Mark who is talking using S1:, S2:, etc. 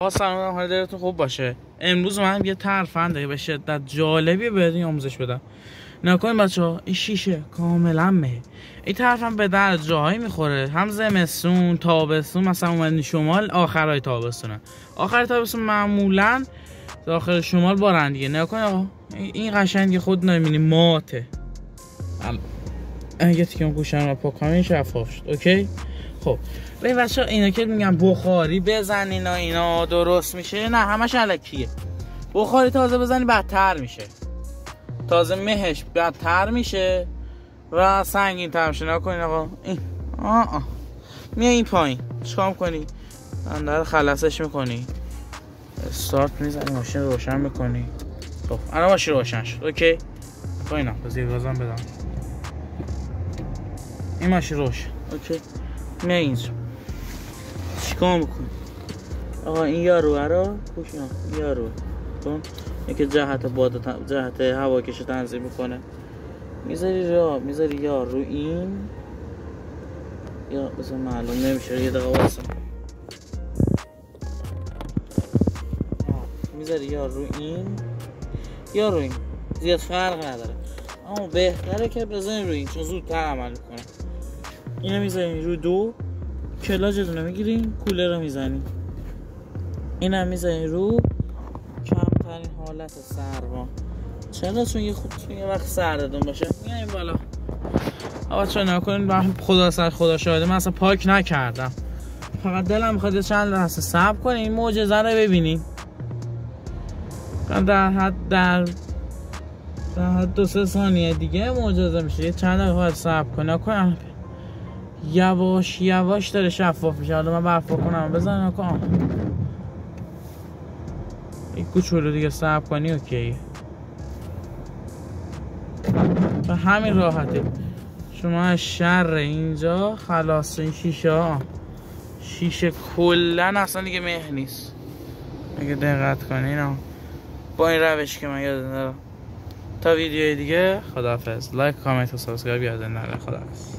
S1: سلام، حال دلتون خوب باشه. امروز من یه ترفند به شدت جالبی بهتون آموزش بدم. نکنید بچه‌ها، این شیشه کاملا مه. این ترفند به در جاهایی میخوره، هم زمستون، تابستون. مثلا اومدین شمال، آخرای تابستونه. آخر تابستون معمولا داخل شمال بارن دیگه. نکنید آقا، این قشنگی خود نمیبینی ماته. اگه تیکم گوشم رو پاک کنم شفاف شد. اوکی. خب ببین بچه‌ها، اینا که میگن بخاری بزنین اینا درست میشه، نه همش الکیه. بخاری تازه بزنی بدتر میشه، تازه مهش بدتر میشه و سنگین تر میشه. نکنین آقا این میای این پایین چیکار میکنی؟ اندر خلاصش میکنی، استارت میزنی، ماشین روشن میکنی. خب الان ماشین روشن شد. اوکی. با اینا بذار گازم بدم، این ماشین روشن. اوکی. میای اینجا چیکار میکنی؟ آقا این یاروه رو پوشینا، این یاروه کن یکی جهت باد جهت هواکش تنظیم میکنه. میذاری یار رو این، یا بذار معلوم نمیشه، یه دقیقه واسه میذاری یار رو این یا رو این، زیاد فرق نداره، اما بهتره که بزنی رو این چون زودتر عمل میکنه. اینو میذاری رو دو، کلاجتون رو میگیرین، کولر رو میزنین، اینم میزنین رو کمترین حالت سرما. چرا؟ چون یه وقت سردتون باشه میایین بالا. آقا چرا نکنین، من خدا شاهده من اصلا پاک نکردم، فقط دلم میخواد چند لحظه صبر کنین این معجزه رو ببینین. در حد 2-3 ثانیه دیگه معجزه میشه. یه چند دقیقه صبر کنین. یواش یواش داره شفاف میشه. حالا من برفا کنم بزن نکن این کوچولو دیگه صبر کنی. اوکی. و همین راحته. شما از شر اینجا خلاص. این شیشه کلن اصلا دیگه مه نیست اگه دقت کنین. با این روش که من یادم نره. تا ویدیوی دیگه خداحافظ. لایک، کامنت و سابسکرایب یادتون نره. خداحافظ.